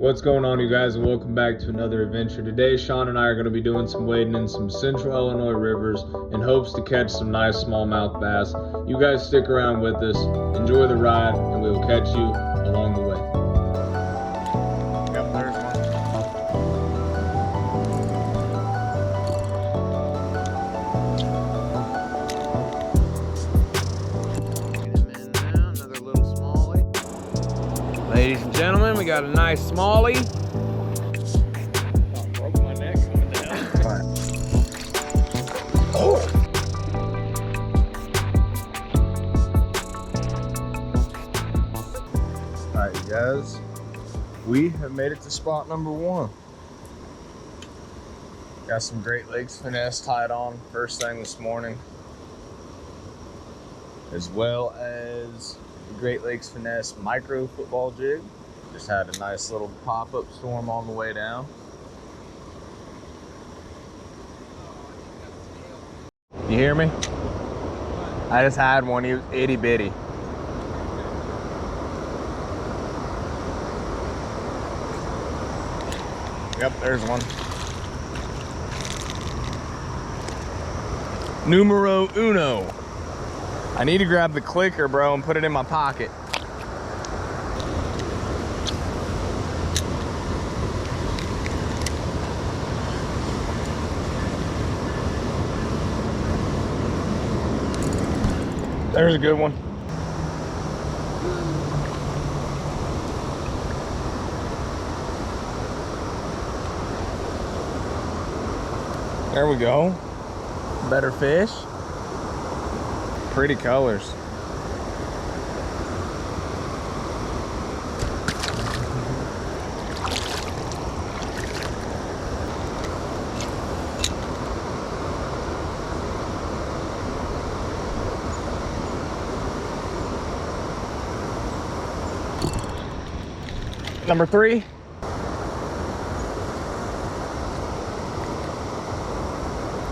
What's going on, you guys, and welcome back to another adventure. Today Sean and I are going to be doing some wading in some central Illinois rivers in hopes to catch some nice smallmouth bass. You guys stick around with us, enjoy the ride, and we will catch you along the way. Yep, there's one. Get him in now, another little smallie. Ladies and gentlemen, we got a nice smallie. Oh, broke my neck coming down. Right. Oh! Alright, you guys, we have made it to spot number one. Got some Great Lakes finesse tied on first thing this morning, as well as the Great Lakes finesse micro football jig. Just had a nice little pop-up storm on the way down. You hear me? I just had one. He was itty bitty. Yep, there's one. Numero uno. I need to grab the clicker, bro, and put it in my pocket. There's a good one. There we go. Better fish. Pretty colors. Number 3.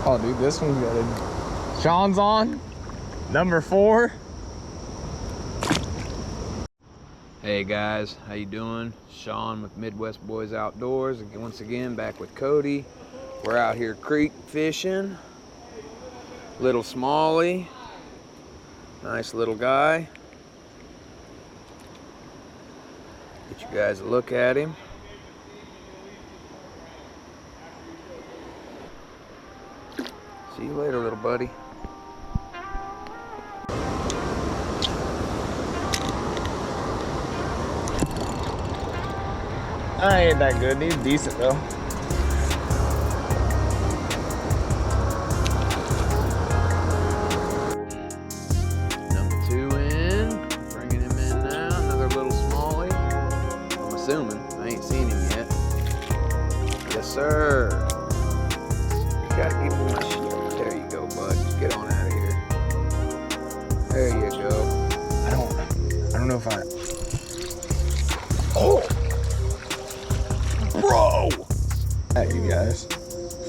Oh, dude, this one's got a... Sean's on. Number 4. Hey guys, how you doing? Sean with Midwest Boys Outdoors. Once again, back with Cody. We're out here creek fishing. Little smallie. Nice little guy. Get you guys a look at him. See you later, little buddy. I ain't that good. He's decent though. Number 2 in. Bringing him in now. Another little smallie. I'm assuming. I ain't seen him yet. Yes, sir. You gotta give me my shit. There you go, bud. Just get on out of here. There you go. I don't know if I... Oh! Bro! Hey, you guys.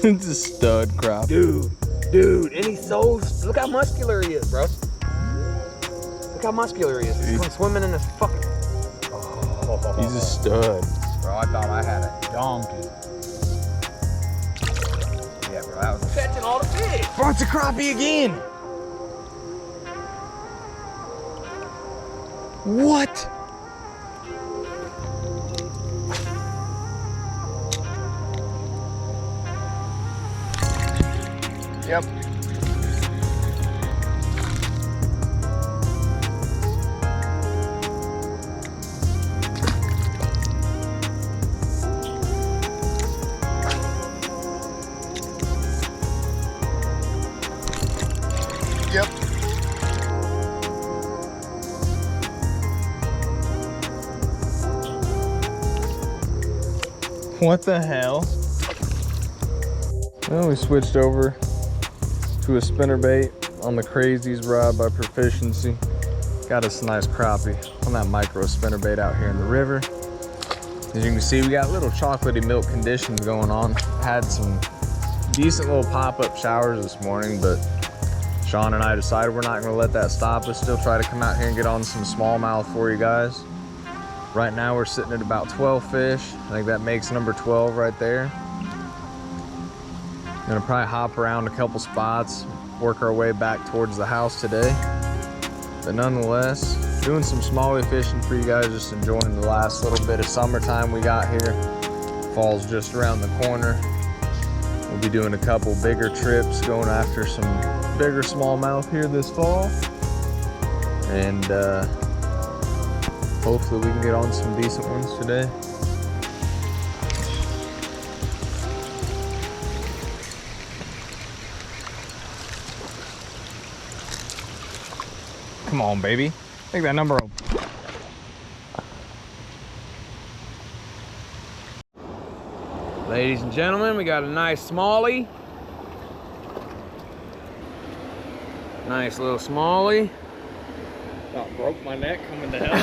It's a stud crop. Dude, and he's so... Look how muscular he is, bro. Look how muscular he is. He's going swimming in this fucking... Oh. He's a stud. Bro, I thought I had a donkey. Yeah, bro, that was catching all the fish. Bro, it's a crappie again. What? Yep. Yep. What the hell? Well, we switched over to a spinnerbait on the Crazies rod by Proficiency. Got us a nice crappie on that micro spinnerbait out here in the river. As you can see, we got little chocolatey milk conditions going on. Had some decent little pop-up showers this morning, but Sean and I decided we're not gonna let that stop us. Still try to come out here and get on some smallmouth for you guys. Right now we're sitting at about 12 fish. I think that makes number 12 right there. Gonna probably hop around a couple spots, work our way back towards the house today. But nonetheless, doing some smallie fishing for you guys, just enjoying the last little bit of summertime we got here. Fall's just around the corner. We'll be doing a couple bigger trips, going after some bigger smallmouth here this fall. And hopefully we can get on some decent ones today. Come on, baby. Take that number up. Ladies and gentlemen, we got a nice smallie. Nice little smallie. About broke my neck coming down.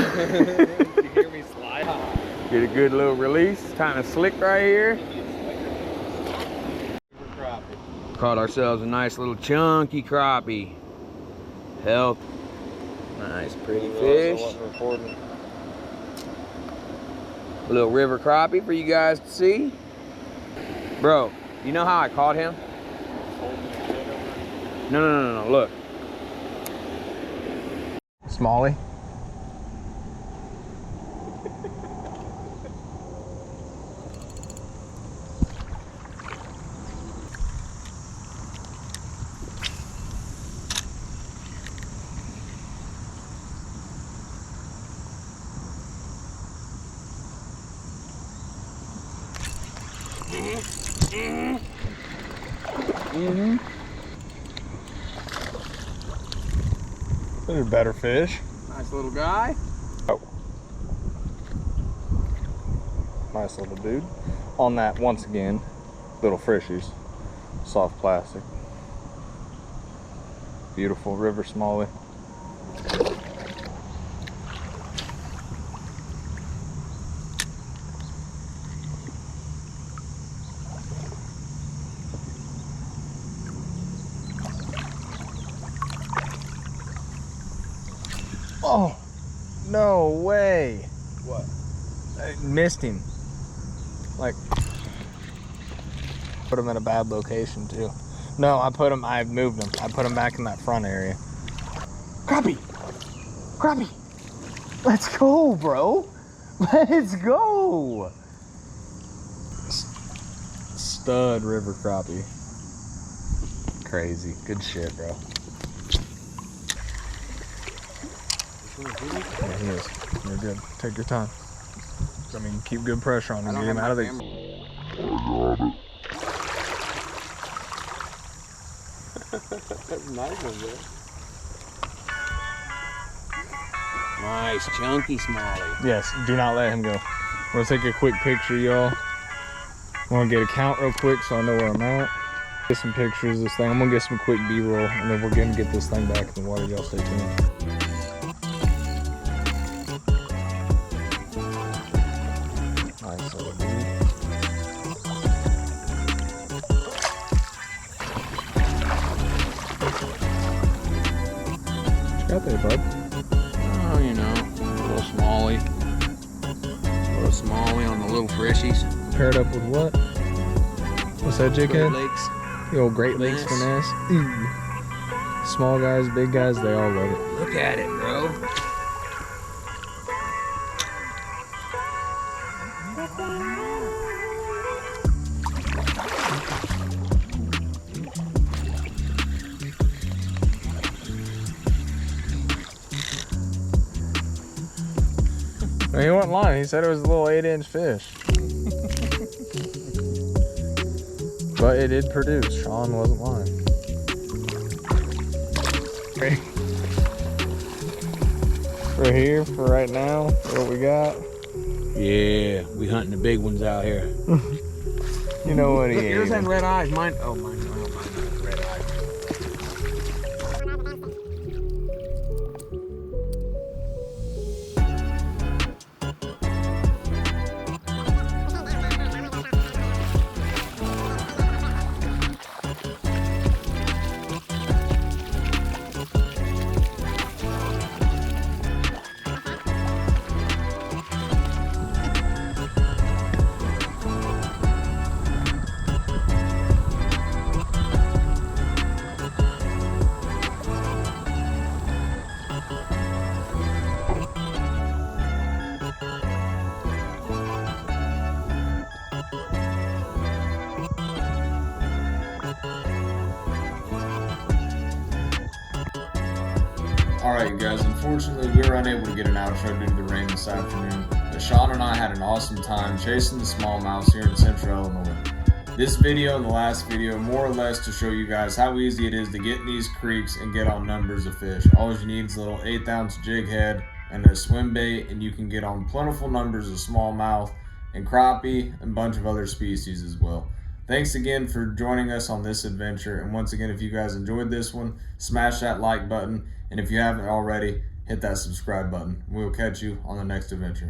You hear me slide? Get a good little release. Kind of slick right here. Caught ourselves a nice little chunky crappie. Health. Nice, pretty fish. A little river crappie for you guys to see. Bro, you know how I caught him? No, look. Smallie. Those are better fish. Nice little guy. Oh. Nice little dude. On that, once again, little frishies. Soft plastic. Beautiful river smallie. Oh, no way. What? I missed him. Like, put him in a bad location too. No, I moved him. I put him back in that front area. Crappie! Crappie! Let's go, bro. Let's go. Stud river crappie. Crazy. Good shit, bro. Yeah, he is. You're good. Take your time. I mean, keep good pressure on him. Get him out of the... That's a nice one, bro. Nice, chunky smallie. Yes, do not let him go. We're gonna take a quick picture, y'all. I'm gonna get a count real quick so I know where I'm at. Get some pictures of this thing. I'm gonna get some quick B-roll, and then we're gonna get this thing back in the water. Y'all stay tuned. Nice little dude. What you got there, bud? Oh, you know, a little smallie. A little smallie on the little frishies. Paired up with what? What's that, jighead? Great Lakes. The old Great Lakes finesse. Ooh. Small guys, big guys, they all love it. Look at it, bro. He wasn't lying. He said it was a little 8-inch fish. But it did produce. Sean wasn't lying. We're here for right now. What we got? Yeah, we hunting the big ones out here. You know what he Look, is. yours had red eyes. Mine, oh, mine has red eyes. Alright, you guys, unfortunately we were unable to get an outro due to the rain this afternoon, but Sean and I had an awesome time chasing the smallmouth here in central Illinois. This video and the last video more or less to show you guys how easy it is to get in these creeks and get on numbers of fish. All you need is a little 1/8 ounce jig head and a swim bait, and you can get on plentiful numbers of smallmouth and crappie and a bunch of other species as well. Thanks again for joining us on this adventure, and once again, if you guys enjoyed this one, smash that like button, and if you haven't already, hit that subscribe button. We'll catch you on the next adventure.